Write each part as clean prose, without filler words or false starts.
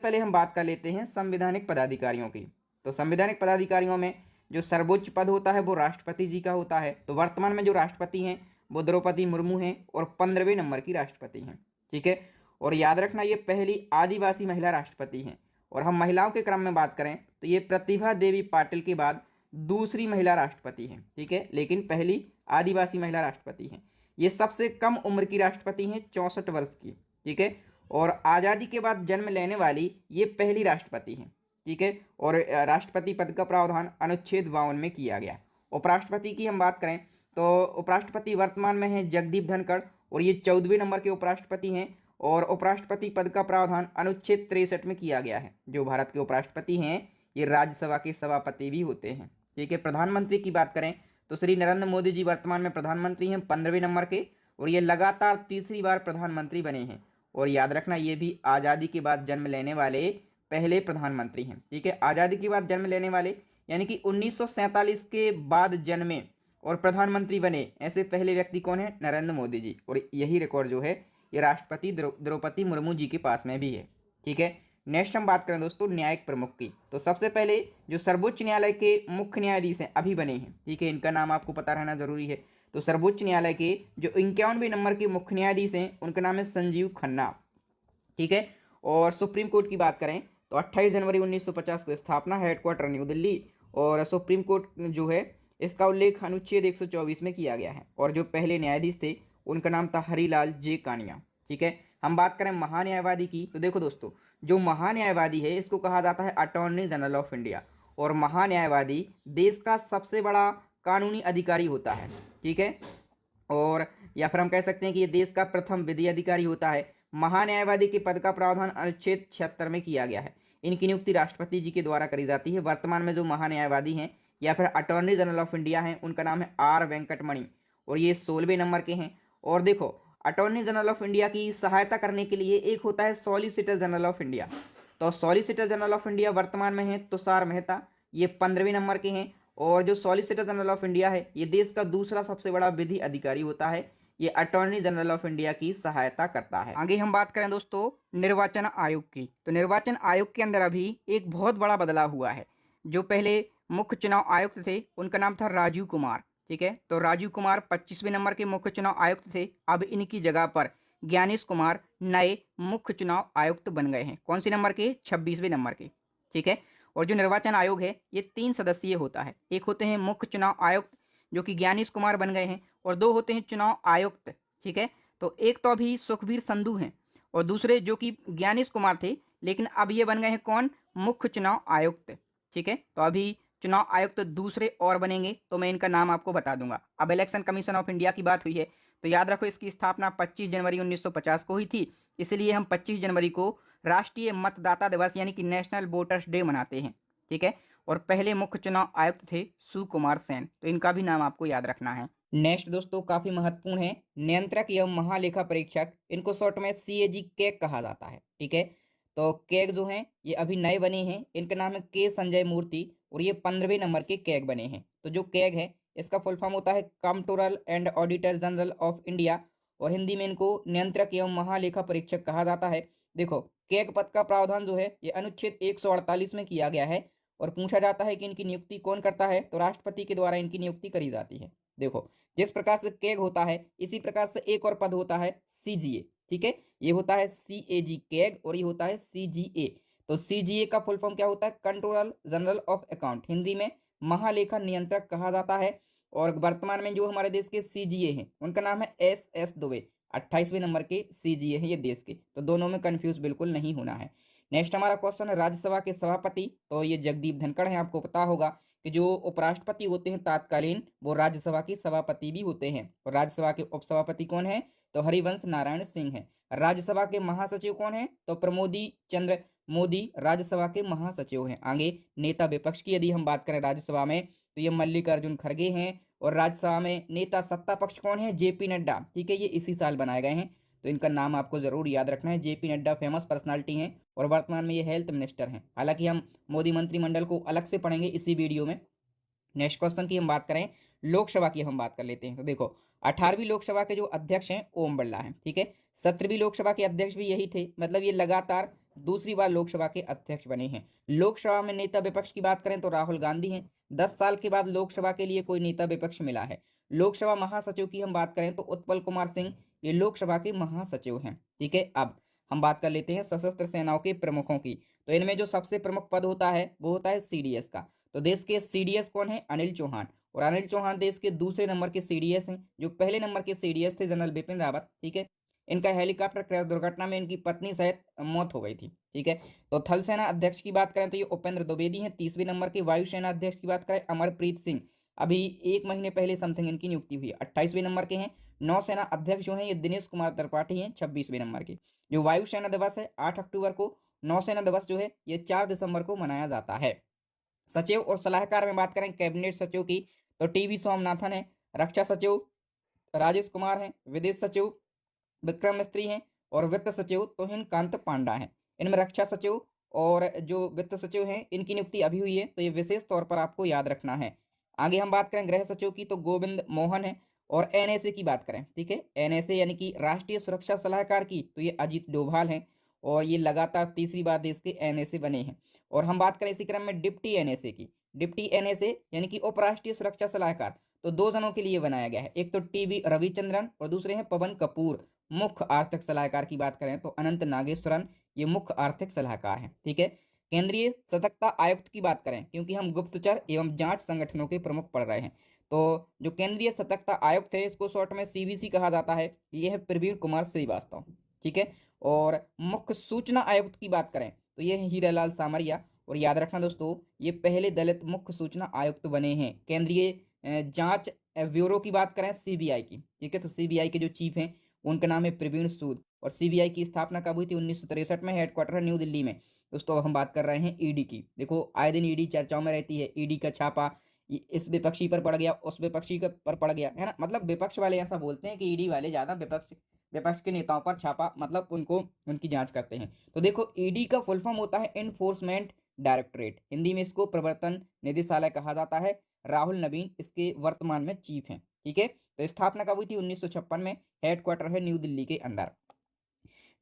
पहले हम बात कर लेते हैं संवैधानिक पदाधिकारियों की। तो संवैधानिक पदाधिकारियों में जो सर्वोच्च पद होता है वो राष्ट्रपति जी का होता है। तो वर्तमान में जो राष्ट्रपति हैं वो द्रौपदी मुर्मू हैं और 15वें नंबर की राष्ट्रपति हैं। ठीक है, और याद रखना ये पहली आदिवासी महिला राष्ट्रपति हैं। और हम महिलाओं के क्रम में बात करें तो ये प्रतिभा देवी पाटिल के बाद दूसरी महिला राष्ट्रपति हैं। ठीक है, लेकिन पहली आदिवासी महिला राष्ट्रपति हैं। ये सबसे कम उम्र की राष्ट्रपति हैं, 64 वर्ष की। ठीक है, और आज़ादी के बाद जन्म लेने वाली ये पहली राष्ट्रपति हैं। ठीक है, और राष्ट्रपति पद का प्रावधान अनुच्छेद 52 में किया गया। उपराष्ट्रपति की हम बात करें तो उपराष्ट्रपति वर्तमान में हैं जगदीप धनखड़ और ये 14वें नंबर के उपराष्ट्रपति हैं। और उपराष्ट्रपति पद का प्रावधान अनुच्छेद 63 में किया गया है। जो भारत के उपराष्ट्रपति हैं ये राज्यसभा के सभापति भी होते हैं। ठीक है, प्रधानमंत्री की बात करें तो श्री नरेंद्र मोदी जी वर्तमान में प्रधानमंत्री हैं 15वें नंबर के, और ये लगातार तीसरी बार प्रधानमंत्री बने हैं। और याद रखना ये भी आज़ादी के बाद जन्म लेने वाले पहले प्रधानमंत्री हैं। ठीक है, आज़ादी के बाद जन्म लेने वाले यानी कि 1947 के बाद जन्मे और प्रधानमंत्री बने ऐसे पहले व्यक्ति कौन है? नरेंद्र मोदी जी। और यही रिकॉर्ड जो है ये राष्ट्रपति द्रौपदी मुर्मू जी के पास में भी है। ठीक है, नेक्स्ट हम बात करें दोस्तों न्यायिक प्रमुख की। तो सबसे पहले जो सर्वोच्च न्यायालय के मुख्य न्यायाधीश हैं अभी बने हैं। ठीक है, इनका नाम आपको पता रहना जरूरी है। तो सर्वोच्च न्यायालय के जो 51वें नंबर के मुख्य न्यायाधीश हैं उनका नाम है संजीव खन्ना। ठीक है, और सुप्रीम कोर्ट की बात करें तो 28 जनवरी 1950 को स्थापना, हेडक्वार्टर न्यू दिल्ली। और सुप्रीम कोर्ट जो है इसका उल्लेख अनुच्छेद 124 में किया गया है। और जो पहले न्यायाधीश थे उनका नाम था हरिलाल जे कानिया। ठीक है, हम बात करें महान्यायवादी की तो देखो दोस्तों जो महान्यायवादी है इसको कहा जाता है अटॉर्नी जनरल ऑफ इंडिया। और महान्यायवादी देश का सबसे बड़ा कानूनी अधिकारी होता है। ठीक है, और या फिर हम कह सकते हैं कि ये देश का प्रथम विधि अधिकारी होता है। महान्यायवादी के पद का प्रावधान अनुच्छेद 76 में किया गया है। इनकी नियुक्ति राष्ट्रपति जी के द्वारा करी जाती है। वर्तमान में जो महान्यायवादी हैं या फिर अटॉर्नी जनरल ऑफ इंडिया हैं उनका नाम है आर वेंकटमणि और ये 16वें नंबर के हैं। और देखो अटॉर्नी जनरल ऑफ इंडिया की सहायता करने के लिए एक होता है सॉलिसिटर जनरल ऑफ इंडिया। तो सॉलिसिटर जनरल ऑफ इंडिया वर्तमान में है तुषार मेहता, ये 15वें नंबर के हैं। और जो सॉलिसिटर जनरल ऑफ इंडिया है ये देश का दूसरा सबसे बड़ा विधि अधिकारी होता है। ये अटॉर्नी जनरल ऑफ इंडिया की सहायता करता है। आगे हम बात करें दोस्तों निर्वाचन आयोग की। तो निर्वाचन आयोग के अंदर अभी एक बहुत बड़ा बदलाव हुआ है। जो पहले मुख्य चुनाव आयुक्त थे उनका नाम था राजीव कुमार। ठीक है, तो राजीव कुमार 25वें नंबर के मुख्य चुनाव आयुक्त थे। अब इनकी जगह पर ज्ञानेश कुमार नए मुख्य चुनाव आयुक्त बन गए हैं। कौन सी नंबर के? 26वें नंबर के। ठीक है, और जो निर्वाचन आयोग है ये 3 सदस्यीय होता है। एक होते हैं मुख्य चुनाव आयुक्त जो कि ज्ञानेश कुमार बन गए हैं, और 2 होते हैं चुनाव आयुक्त। ठीक है, तो एक तो अभी सुखबीर संधू हैं और दूसरे जो कि ज्ञानेश कुमार थे लेकिन अब ये बन गए हैं कौन? मुख्य चुनाव आयुक्त। ठीक है, तो अभी चुनाव आयुक्त दूसरे और बनेंगे तो मैं इनका नाम आपको बता दूंगा। अब इलेक्शन कमीशन ऑफ इंडिया की बात हुई है तो याद रखो इसकी स्थापना 25 जनवरी 1950 को हुई थी। इसलिए हम 25 जनवरी को राष्ट्रीय मतदाता दिवस यानी कि नेशनल वोटर्स डे मनाते हैं। ठीक है, और पहले मुख्य चुनाव आयुक्त थे सुकुमार सेन, तो इनका भी नाम आपको याद रखना है। नेक्स्ट दोस्तों काफी महत्वपूर्ण है, नियंत्रक एवं महालेखा परीक्षक, इनको शॉर्ट में सीएजी कैग कहा जाता है। ठीक है, तो कैग जो हैं ये अभी नए बने हैं, इनका नाम है के संजय मूर्ति और ये 15वें नंबर के कैग बने हैं। तो जो कैग है इसका फुल फॉर्म होता है controller and auditor general of India और हिंदी में इनको नियंत्रक एवं महालेखा परीक्षक कहा जाता है। देखो कैग पद का प्रावधान जो है ये अनुच्छेद 148 में किया गया है और पूछा जाता है कि इनकी नियुक्ति कौन करता है, तो राष्ट्रपति के द्वारा इनकी नियुक्ति करी जाती है। देखो जिस प्रकार से कैग होता है इसी प्रकार से एक और पद होता है सीजीए। ठीक है, ये होता है सीएजी कैग और ये होता है सीजीए। तो सीजीए का फुल फॉर्म क्या होता है? Controller general of account, Hindi में महालेखा नियंत्रक कहा जाता है। और वर्तमान में जो हमारे देश के सीजीए हैं उनका नाम है एस दुबे, 28वें नंबर के सीजीए हैं ये देश के। तो दोनों में कंफ्यूज बिल्कुल नहीं होना है। नेक्स्ट हमारा क्वेश्चन है राज्यसभा के सभापति, तो ये जगदीप धनखड़ हैं। आपको पता होगा कि जो उपराष्ट्रपति होते हैं तात्कालीन वो राज्यसभा के सभापति भी होते हैं। और राज्यसभा के उपसभापति कौन है? तो हरिवंश नारायण सिंह है। राज्यसभा के महासचिव कौन है? तो प्रमोदी चंद्र मोदी राज्यसभा के महासचिव हैं। आगे नेता विपक्ष की यदि हम बात करें राज्यसभा में तो ये मल्लिकार्जुन खड़गे हैं। और राज्यसभा में नेता सत्ता पक्ष कौन है? जेपी नड्डा। ठीक है, ये इसी साल बनाए गए हैं तो इनका नाम आपको जरूर याद रखना है। जेपी नड्डा फेमस पर्सनालिटी हैं और वर्तमान में ये हेल्थ मिनिस्टर हैं। हालांकि हम मोदी मंत्रिमंडल को अलग से पढ़ेंगे इसी वीडियो में। नेक्स्ट क्वेश्चन की हम बात करें, लोकसभा की हम बात कर लेते हैं। तो देखो 18वीं लोकसभा के जो अध्यक्ष हैं ओम बिरला हैं। ठीक है, 17वीं लोकसभा के अध्यक्ष भी यही थे, मतलब ये लगातार दूसरी बार लोकसभा के अध्यक्ष बने हैं। लोकसभा में नेता विपक्ष की बात करें तो राहुल गांधी हैं। 10 साल के बाद लोकसभा के लिए कोई नेता विपक्ष मिला है। लोकसभा महासचिव की हम बात करें तो उत्पल कुमार सिंह ये लोकसभा के महासचिव हैं। ठीक है, अब हम बात कर लेते हैं सशस्त्र सेनाओं के प्रमुखों की। तो इनमें जो सबसे प्रमुख पद होता है वो होता है सीडीएस का। तो देश के सीडीएस कौन है? अनिल चौहान। और अनिल चौहान देश के दूसरे नंबर के सीडीएस हैं। जो पहले नंबर के सीडीएस थे जनरल बिपिन रावत। ठीक है, इनका हेलीकॉप्टर क्रैश दुर्घटना में इनकी पत्नी सहित मौत हो गई थी। ठीक है, तो थल सेना अध्यक्ष की बात करें तो ये उपेंद्र द्विवेदी हैं 30वें नंबर के। वायुसेना अध्यक्ष की बात करें अमरप्रीत सिंह, अभी 1 महीने पहले समथिंग इनकी नियुक्ति हुई है, 28वें नंबर के हैं। नौसेना अध्यक्ष जो हैं ये दिनेश कुमार त्रिपाठी हैं 26वें नंबर के। जो वायुसेना दिवस है 8 अक्टूबर को, नौसेना दिवस जो है ये 4 दिसंबर को मनाया जाता है। सचिव और सलाहकार में बात करें कैबिनेट सचिव की तो टीवी सोमनाथन है। रक्षा सचिव राजेश कुमार हैं। विदेश सचिव विक्रम मिस्त्री हैं। और वित्त सचिव तुहिन कांत पांडा हैं। इनमें रक्षा सचिव और जो वित्त सचिव हैं इनकी नियुक्ति अभी हुई है, तो ये विशेष तौर पर आपको याद रखना है। आगे हम बात करें गृह सचिव की तो गोविंद मोहन है। और एनएसए की बात करें, ठीक है, एनएसए यानी कि राष्ट्रीय सुरक्षा सलाहकार की तो ये अजीत डोभाल हैं। और ये लगातार तीसरी बार देश के एनएसए बने हैं। और हम बात करें इसी क्रम में डिप्टी एनएसए की, डिप्टी एनएसए यानी कि उपराष्ट्रीय सुरक्षा सलाहकार, तो 2 जनों के लिए बनाया गया है। एक तो टीवी रविचंद्रन और दूसरे हैं पवन कपूर। मुख्य आर्थिक सलाहकार की बात करें तो अनंत नागेश्वरन ये मुख्य आर्थिक सलाहकार हैं। ठीक है, केंद्रीय सतर्कता आयुक्त की बात करें, क्योंकि हम गुप्तचर एवं जांच संगठनों के प्रमुख पढ़ रहे हैं, तो जो केंद्रीय सतर्कता आयुक्त है इसको शॉर्ट में सीवीसी कहा जाता है, ये है प्रवीण कुमार श्रीवास्तव। ठीक है, और मुख्य सूचना आयुक्त की बात करें तो ये है हीरालाल सामरिया। और याद रखना दोस्तों, ये पहले दलित मुख्य सूचना आयुक्त बने हैं। केंद्रीय जांच ब्यूरो की बात करें सीबीआई की, ठीक है, तो सीबीआई के जो चीफ हैं उनका नाम है प्रवीण सूद। और सीबीआई की स्थापना कब हुई थी? 1963 में। हेडक्वार्टर है न्यू दिल्ली में। दोस्तों अब हम बात कर रहे हैं ईडी की। देखो आए दिन ईडी चर्चाओं में रहती है। ईडी का छापा इस विपक्षी पर पड़ गया, उस विपक्षी पर पड़ गया, है ना। मतलब विपक्ष वाले ऐसा बोलते हैं कि ईडी वाले ज्यादा विपक्ष के नेताओं पर छापा, मतलब उनको उनकी जांच करते हैं। तो देखो ईडी का फुल फॉर्म होता है इन्फोर्समेंट डायरेक्टरेट, हिंदी में इसको प्रवर्तन निदेशालय कहा जाता है। राहुल नवीन इसके वर्तमान में चीफ हैं। ठीक है, तो स्थापना कब हुई थी? 1956 में। हेडक्वार्टर है न्यू दिल्ली के अंदर।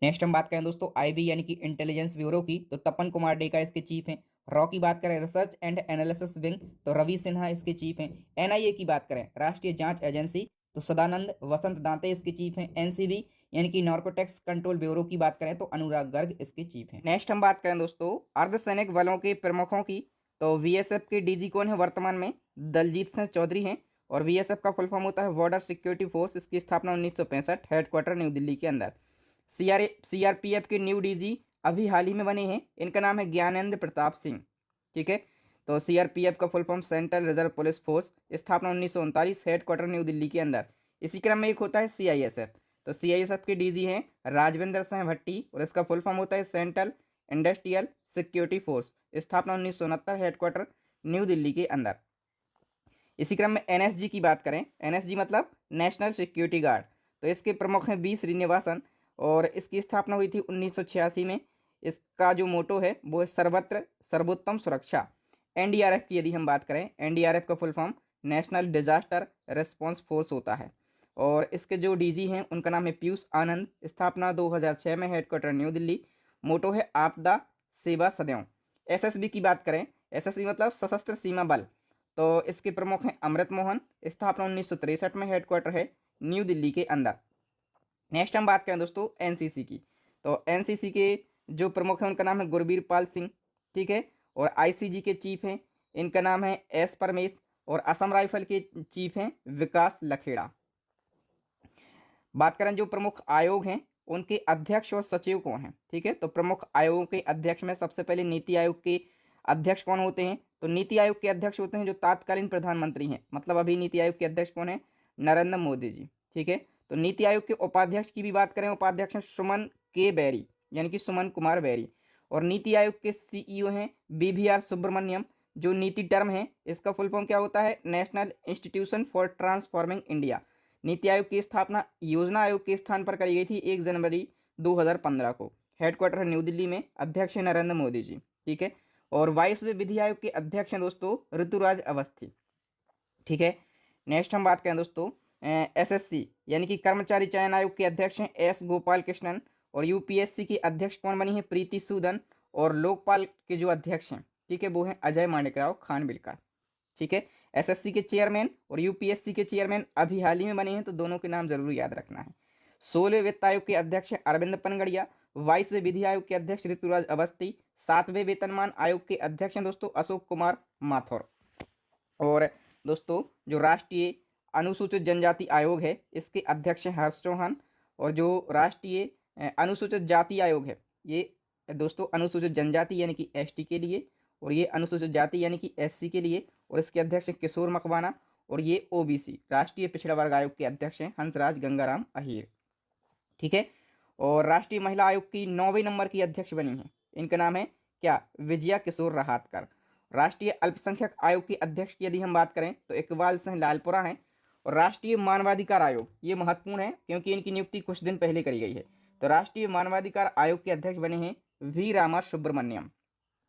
नेक्स्ट हम बात करें दोस्तों आईबी यानी कि इंटेलिजेंस ब्यूरो की, तो तपन कुमार डेका इसके चीफ हैं। रॉ की बात करें रिसर्च एंड एनालिसिस विंग, तो रवि सिन्हा इसके चीफ हैं। एनआईए की बात करें राष्ट्रीय जांच एजेंसी, तो सदानंद वसंत दांते इसके चीफ हैं। एनसीबी यानी कि नार्कोटिक्स कंट्रोल ब्यूरो की बात करें तो अनुराग गर्ग इसके चीफ हैं। नेक्स्ट हम बात करें दोस्तों अर्धसैनिक बलों के प्रमुखों की, तो वीएसएफ के डीजी कौन है वर्तमान में? दलजीत सिंह चौधरी हैं। और वीएसएफ का फुल फॉर्म होता है बॉर्डर सिक्योरिटी फोर्स। इसकी स्थापना 1965, हेडक्वार्टर न्यू दिल्ली के अंदर। सीआरपीएफ के न्यू डीजी अभी हाल ही में बने हैं, इनका नाम है ज्ञानेंद्र प्रताप सिंह। ठीक है, तो सीआरपीएफ का full form central reserve police force, स्थापना 1939, हेडक्वार्टर न्यू दिल्ली के अंदर। इसी क्रम में एक होता है सीआईएसएफ, तो सीआईएसएफ के डीजी हैं राजविंदर सिंह भट्टी और इसका फुल फॉर्म होता है सेंट्रल इंडस्ट्रियल सिक्योरिटी फोर्स, स्थापना 1969, हेडक्वार्टर न्यू दिल्ली के अंदर। इसी क्रम में एनएसजी की बात करें, एनएसजी मतलब नेशनल सिक्योरिटी गार्ड, तो इसके प्रमुख हैं बी श्रीनिवासन और इसकी स्थापना हुई थी 1986 में। इसका जो मोटो है वो है सर्वत्र सर्वोत्तम सुरक्षा। एनडीआरएफ की यदि हम बात करें, एनडीआरएफ का full form national disaster response force होता है। और इसके जो डीजी हैं उनका नाम है पीयूष आनंद, स्थापना 2006 में, हेडक्वार्टर न्यू दिल्ली। मोटो है आपदा सेवा सदैव। एसएसबी की बात करें, एसएसबी मतलब सशस्त्र सीमा बल, तो इसके प्रमुख हैं अमृत मोहन, स्थापना 1963 में, हेडक्वार्टर है न्यू दिल्ली के अंदर। नेक्स्ट हम बात करें दोस्तों एनसीसी की, तो एनसीसी के जो प्रमुख हैं उनका नाम है गुरबीर पाल सिंह। ठीक है, और आईसीजी के चीफ हैं, इनका नाम है एस परमेश। और असम राइफल के चीफ हैं विकास लखेड़ा। बात करें जो प्रमुख आयोग हैं उनके अध्यक्ष और सचिव कौन हैं? ठीक है, तो प्रमुख आयोगों के अध्यक्ष में सबसे पहले नीति आयोग के अध्यक्ष कौन होते हैं? तो नीति आयोग के अध्यक्ष होते हैं जो तात्कालीन प्रधानमंत्री हैं, मतलब अभी नीति आयोग के अध्यक्ष कौन है? नरेंद्र मोदी जी। ठीक है, तो नीति आयोग के उपाध्यक्ष की भी बात करें, उपाध्यक्ष हैं सुमन के बैरी यानी कि सुमन कुमार बैरी। और नीति आयोग के सीईओ हैं बीवीआर सुब्रमण्यम। जो नीति टर्म है इसका फुल फॉर्म क्या होता है? National institution for transforming India. NITI Aayog की स्थापना योजना आयोग के स्थान पर करी गई थी 1 जनवरी 2015 को। हेडक्वार्टर है न्यू दिल्ली में, अध्यक्ष है नरेंद्र मोदी जी। ठीक है, और 22वें विधि आयोग के अध्यक्ष हैं दोस्तों ऋतुराज अवस्थी। ठीक है, नेक्स्ट हम बात करें दोस्तों एसएससी यानी कि कर्मचारी चयन आयोग के अध्यक्ष हैं एस गोपाल कृष्णन। और यूपीएससी की अध्यक्ष कौन बनी है? प्रीति सूदन। और लोकपाल के जो अध्यक्ष हैं, ठीक है, वो हैं अजय माणिकराव खानविलकर। ठीक है, एसएससी के चेयरमैन और यूपीएससी के चेयरमैन अभी हाल ही में बने हैं, तो दोनों के नाम जरूर याद रखना है। 16वें वित्त आयोग के अध्यक्ष अरविंद पनगड़िया। 22वें विधि आयोग के अध्यक्ष ऋतुराज अवस्थी। 7वें वेतनमान आयोग के अध्यक्ष हैं दोस्तों अशोक कुमार माथुर। और दोस्तों जो राष्ट्रीय अनुसूचित जनजाति आयोग है, इसके अध्यक्ष हैं हर्ष चौहान। और जो राष्ट्रीय अनुसूचित जाति आयोग है, ये दोस्तों अनुसूचित जनजाति यानी कि एसटी के लिए, और ये अनुसूचित जाति यानी कि एससी के लिए, और इसके अध्यक्ष हैं किशोर मकवाना। और ये ओबीसी राष्ट्रीय पिछड़ा वर्ग आयोग के अध्यक्ष हैं हंसराज गंगाराम अहीर। ठीक है, और राष्ट्रीय महिला आयोग की 9वें नंबर की अध्यक्ष बनी है, इनका नाम है क्या? विजया किशोर रहातकर। राष्ट्रीय अल्पसंख्यक आयोग के अध्यक्ष की यदि हम बात करें तो इकबाल सिंह लालपुरा हैं। और राष्ट्रीय मानवाधिकार आयोग, ये महत्वपूर्ण है क्योंकि इनकी नियुक्ति कुछ दिन पहले करी गई है, तो राष्ट्रीय मानवाधिकार आयोग के अध्यक्ष बने हैं वी रामा सुब्रमण्यम।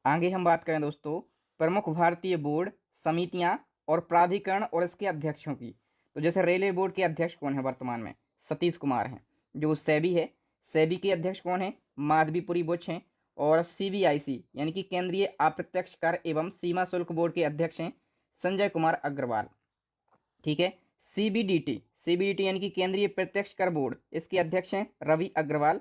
आगे हम बात करें दोस्तों प्रमुख भारतीय बोर्ड, समितियां और प्राधिकरण और इसके अध्यक्षों की, तो जैसे रेलवे बोर्ड के अध्यक्ष कौन है वर्तमान में? सतीश कुमार हैं। जो सेबी है, सेबी के अध्यक्ष कौन है? माधवीपुरी बुच हैं। और सीबीआईसी यानी कि केंद्रीय अप्रत्यक्ष कर एवं सीमा शुल्क बोर्ड के अध्यक्ष हैं संजय कुमार अग्रवाल। ठीक है, सीबीडीटी, सीबीडीटी यानी कि केंद्रीय प्रत्यक्ष कर बोर्ड, इसके अध्यक्ष हैं रवि अग्रवाल।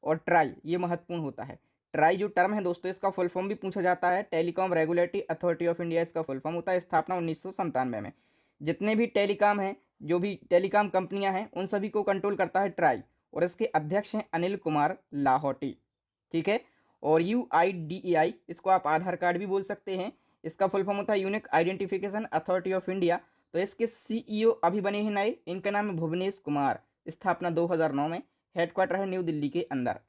और ट्राई, ये महत्वपूर्ण होता है, ट्राई जो टर्म है दोस्तों, इसका फुल फॉर्म भी पूछा जाता है, telecom regulatory authority of India इसका फुल फॉर्म होता है। स्थापना 1997 में। जितने भी टेलीकॉम हैं, जो भी टेलीकॉम कंपनियां हैं, उन सभी को कंट्रोल करता है ट्राई, और इसके अध्यक्ष हैं अनिल कुमार लाहौटी। ठीक है, और UIDAI, इसको आप आधार कार्ड भी बोल सकते हैं, इसका फुल फॉर्म होता है unique identification authority of India. तो इसके CEO अभी बने हैं नए, इनका नाम है भुवनेश कुमार। स्थापना 2009 में। हेडक्वार्टर है न्यू दिल्ली के अंदर।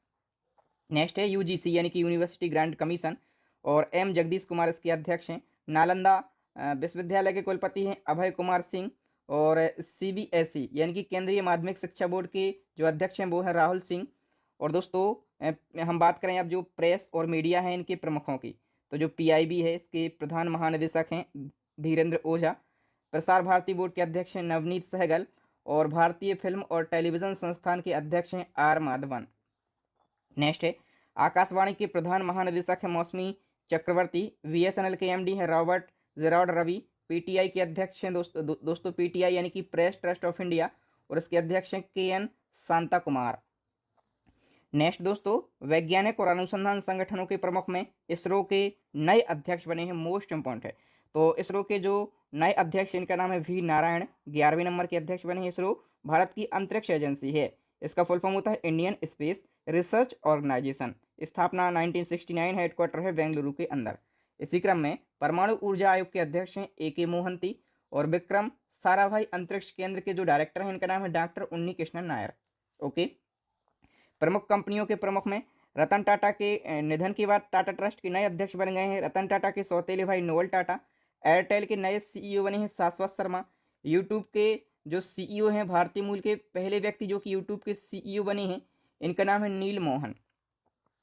नेक्स्ट है UGC यानी कि यूनिवर्सिटी ग्रांट कमीशन, और M जगदीश कुमार इसके अध्यक्ष हैं। नालंदा विश्वविद्यालय के कुलपति हैं अभय कुमार सिंह। और CBSE यानी कि केंद्रीय माध्यमिक शिक्षा बोर्ड के जो अध्यक्ष हैं वो हैं राहुल सिंह। और दोस्तों हम बात करें अब जो प्रेस और मीडिया है इनके प्रमुखों की, तो जो PIB है इसके प्रधान महानिदेशक हैं धीरेन्द्र ओझा। प्रसार भारती बोर्ड के अध्यक्ष हैं नवनीत सहगल। और भारतीय फिल्म और टेलीविजन संस्थान के अध्यक्ष हैं R माधवन। नेक्स्ट है आकाशवाणी के प्रधान महानिदेशक है मौसमी चक्रवर्ती। BSNL के MD हैं रॉबर्ट जेराल्ड रवि। PTI के अध्यक्ष हैं दोस्तों PTI यानी कि प्रेस ट्रस्ट ऑफ इंडिया, और इसके अध्यक्ष हैं KN शांता कुमार। नेक्स्ट दोस्तों वैज्ञानिक और अनुसंधान संगठनों के प्रमुख में इसरो के नए अध्यक्ष बने हैं, मोस्ट इंपॉर्टेंट है। तो इसरो के जो नए अध्यक्ष इनका नाम है V नारायण, 11वें नंबर के अध्यक्ष बने हैं। इसरो भारत की अंतरिक्ष एजेंसी है, इसका फुल फॉर्म होता है इंडियन स्पेस रिसर्च ऑर्गेनाइजेशन। स्थापना 1969, हेडक्वार्टर है बेंगलुरु के अंदर। इसी क्रम में परमाणु ऊर्जा आयोग के अध्यक्ष हैं AK मोहंती। और विक्रम साराभाई अंतरिक्ष केंद्र के जो डायरेक्टर हैं इनका नाम है डॉक्टर उन्नी कृष्णन नायर। ओके, प्रमुख कंपनियों के प्रमुख में रतन टाटा के निधन के बाद टाटा ट्रस्ट के नए अध्यक्ष बन गए हैं रतन टाटा के सौतेले भाई नोएल टाटा। एयरटेल के नए CEO बने हैं शाश्वत शर्मा। यूट्यूब के जो CEO हैं भारतीय मूल के पहले व्यक्ति जो कि यूट्यूब के CEO बने हैं, इनका नाम है नील मोहन।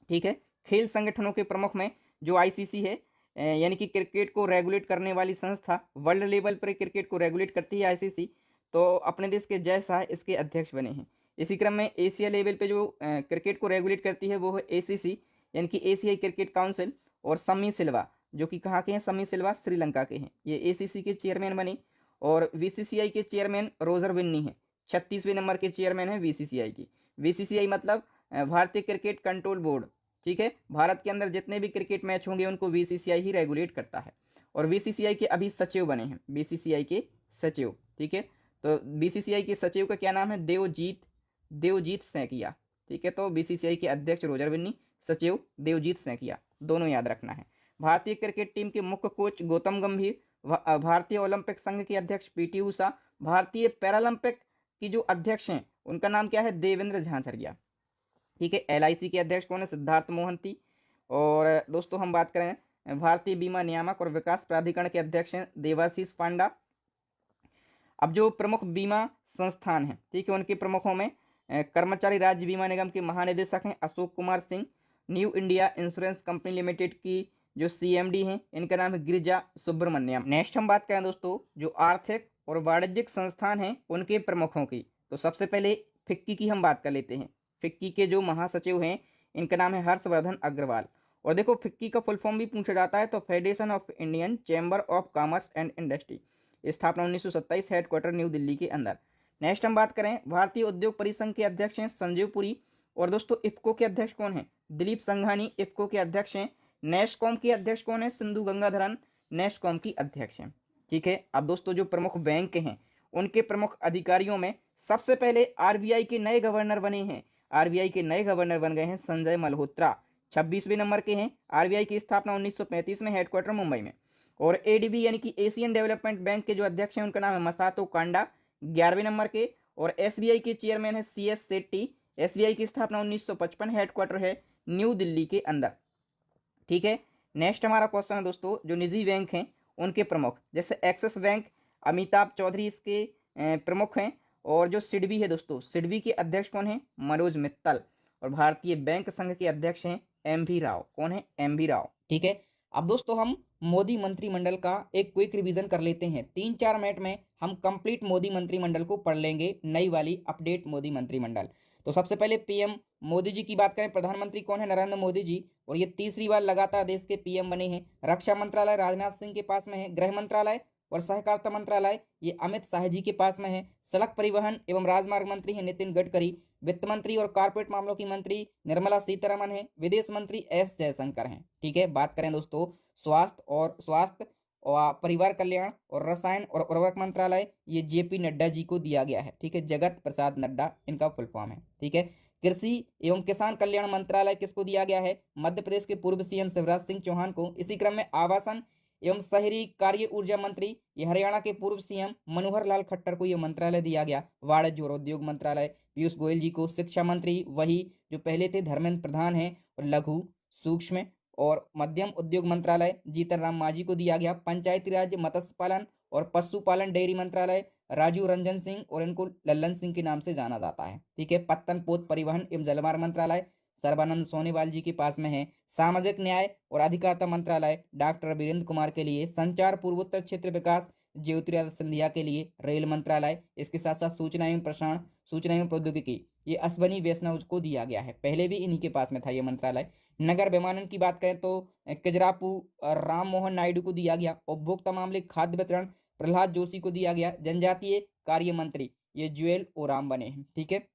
ठीक है, खेल संगठनों के प्रमुख में जो ICC है यानी कि क्रिकेट को रेगुलेट करने वाली संस्था, वर्ल्ड लेवल पर क्रिकेट को रेगुलेट करती है ICC, तो अपने देश के जय शाह इसके अध्यक्ष बने हैं। इसी क्रम में एशिया लेवल पे जो क्रिकेट को रेगुलेट करती है वो है ACC यानी कि एशियाई क्रिकेट काउंसिल। और सम्मी सिल्वा जो कि कहाँ के हैं? सम्मी सिल्वा श्रीलंका के हैं, ये ACC के चेयरमैन बने। और BCCI के चेयरमैन रोजर विन्नी है, 36वें नंबर के चेयरमैन है BCCI की। BCCI मतलब भारतीय क्रिकेट कंट्रोल बोर्ड। ठीक है, भारत के अंदर जितने भी क्रिकेट मैच होंगे उनको BCCI ही रेगुलेट करता है। और BCCI के अभी सचिव बने हैं, BCCI के सचिव। ठीक है, तो BCCI के सचिव का क्या नाम है? देवजीत सैकिया। ठीक है, तो BCCI के अध्यक्ष रोजर विन्नी, सचिव देवजीत सैकिया, दोनों याद रखना है। भारतीय क्रिकेट टीम के मुख्य कोच गौतम गंभीर। भारतीय ओलंपिक संघ के अध्यक्ष PT उषा। भारतीय पैरालंपिक की जो अध्यक्ष हैं उनका नाम क्या है? देवेंद्र झाझरिया। ठीक है, LIC के अध्यक्ष कौन है? सिद्धार्थ मोहंती। और दोस्तों हम बात करें भारतीय बीमा नियामक और विकास प्राधिकरण के अध्यक्ष हैं देवाशीष पांडा। अब जो प्रमुख बीमा संस्थान हैं, ठीक है, उनके प्रमुखों में कर्मचारी राज्य बीमा निगम के महानिदेशक हैं Ashok Kumar Singh. New India insurance company limited की जो CMD हैं इनका नाम है गिरिजा सुब्रमण्यम। नेक्स्ट हम बात करें दोस्तों जो आर्थिक और वाणिज्यिक संस्थान हैं उनके प्रमुखों की, तो सबसे पहले फिक्की की हम बात कर लेते हैं। फिक्की के जो महासचिव हैं इनका नाम है हर्षवर्धन अग्रवाल। और देखो फिक्की का फुल फॉर्म भी पूछा जाता है, तो federation of Indian chamber of commerce and industry, स्थापना 1927, हेडक्वार्टर न्यू दिल्ली के अंदर। नेक्स्ट हम बात करें, भारतीय उद्योग परिसंघ के अध्यक्ष हैं संजीव पुरी। और दोस्तों इफ्को के अध्यक्ष कौन है? दिलीप संघानी इफ्को के अध्यक्ष हैं। नेस्कॉम के अध्यक्ष कौन है? सिंधु गंगाधरन नेस्कॉम की अध्यक्ष हैं। ठीक है, अब दोस्तों जो प्रमुख बैंक हैं उनके प्रमुख अधिकारियों में सबसे पहले आरबीआई के नए गवर्नर बने हैं, आरबीआई के नए गवर्नर बन गए हैं संजय मल्होत्रा, 26वें नंबर के हैं। आरबीआई की स्थापना 1935 में, हेडक्वार्टर मुंबई में। और एडीबी यानी कि एशियन डेवलपमेंट बैंक के जो अध्यक्ष हैं उनका नाम है मसातो कांडा, 11वें नंबर के। और एसबीआई के चेयरमैन है सीएस सेट्टी। एसबीआई की स्थापना 1955, हेडक्वार्टर है न्यू दिल्ली के अंदर। ठीक है, नेक्स्ट हमारा क्वेश्चन है दोस्तों, जो निजी बैंक हैं उनके प्रमुख, जैसे एक्सिस बैंक अमिताभ चौधरी इसके प्रमुख हैं। और जो सिडबी है दोस्तों, सिडबी के अध्यक्ष कौन है? मनोज मित्तल। और भारतीय बैंक संघ के अध्यक्ष हैं एम.वी. राव। कौन है? एम.वी. राव। ठीक है, अब दोस्तों हम मोदी मंत्रिमंडल का एक क्विक रिवीजन कर लेते हैं। 3-4 मिनट में हम कंप्लीट मोदी मंत्रिमंडल को पढ़ लेंगे, नई वाली अपडेट मोदी मंत्रिमंडल। तो सबसे पहले पीएम मोदी जी की बात करें, प्रधानमंत्री कौन है? नरेंद्र मोदी जी। और ये तीसरी बार लगातार देश के पीएम बने हैं। रक्षा मंत्रालय राजनाथ सिंह के पास में है। गृह मंत्रालय और सहकारिता मंत्रालय ये अमित शाह जी के पास में है। सड़क परिवहन एवं राजमार्ग मंत्री है नितिन गडकरी। वित्त मंत्री और कारपोरेट मामलों की मंत्री निर्मला सीतारमन है। विदेश मंत्री एस जयशंकर हैं। ठीक है, बात करें दोस्तों स्वास्थ्य और परिवार कल्याण और रसायन और उर्वरक मंत्रालय, ये जेपी नड्डा जी को दिया गया है। ठीक है, जगत प्रसाद नड्डा इनका फुल फॉर्म है। ठीक है, कृषि एवं किसान कल्याण मंत्रालय किसको दिया गया है? मध्य प्रदेश के पूर्व सीएम शिवराज सिंह चौहान को। इसी क्रम में आवासन एवं शहरी कार्य ऊर्जा मंत्री, ये हरियाणा के पूर्व सीएम मनोहर लाल खट्टर को यह मंत्रालय दिया गया। वाणिज्य और उद्योग मंत्रालय पीयूष गोयल जी को। शिक्षा मंत्री वही जो पहले थे, धर्मेंद्र प्रधान हैं। और लघु सूक्ष्म और मध्यम उद्योग मंत्रालय जीतन राम मांझी को दिया गया। पंचायती राज, मत्स्य पालन और पशुपालन डेयरी मंत्रालय राजीव रंजन सिंह और इनको लल्लन सिंह के नाम से जाना जाता है। ठीक है, पत्तन पोत परिवहन एवं जलमार्ग मंत्रालय सर्बानंद सोनोवाल जी के पास में है। सामाजिक न्याय और अधिकारिता मंत्रालय डॉक्टर वीरेंद्र कुमार के लिए। संचार पूर्वोत्तर क्षेत्र विकास ज्योतिरादित्य सिंधिया के लिए। रेल मंत्रालय, इसके साथ साथ सूचना एवं प्रसारण, सूचना एवं प्रौद्योगिकी, ये अश्वनी वैष्णव को दिया गया है। पहले भी इन्हीं के पास में था ये मंत्रालय। नगर विमानन की बात करें तो किजरापू राम मोहन नायडू को दिया गया। उपभोक्ता मामले खाद्य वितरण प्रहलाद जोशी को दिया गया। जनजातीय कार्य मंत्री ये जुएल ओराम बने हैं। ठीक है,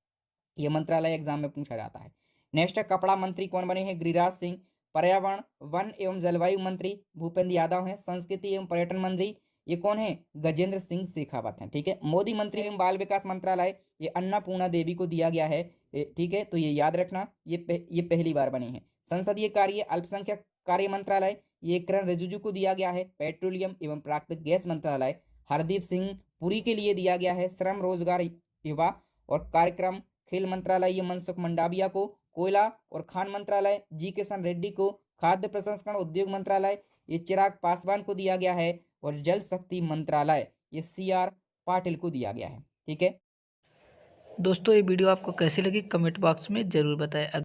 ये मंत्रालय एग्जाम में पूछा जाता है। नेक्स्ट है कपड़ा मंत्री कौन बने हैं? गिरिराज सिंह। पर्यावरण वन एवं जलवायु मंत्री भूपेंद्र यादव हैं। संस्कृति एवं पर्यटन मंत्री ये कौन है? गजेंद्र सिंह शेखावत हैं। ठीक है, मोदी मंत्री एवं बाल विकास मंत्रालय ये अन्नपूर्णा देवी को दिया गया है। ठीक है, तो ये याद रखना, ये पहली बार बनी है। संसदीय कार्य अल्पसंख्यक कार्य मंत्रालय ये किरण रिजिजू को दिया गया है। पेट्रोलियम एवं प्राकृतिक गैस मंत्रालय हरदीप सिंह पुरी के लिए दिया गया है। श्रम रोजगार युवा और कार्यक्रम खेल मंत्रालय ये मनसुख मंडाविया को। कोयला और खान मंत्रालय जी किशन रेड्डी को। खाद्य प्रसंस्करण उद्योग मंत्रालय ये चिराग पासवान को दिया गया है। और जल शक्ति मंत्रालय ये सीआर पाटिल को दिया गया है। ठीक है दोस्तों, ये वीडियो आपको कैसी लगी कमेंट बॉक्स में ज़रूर बताएं।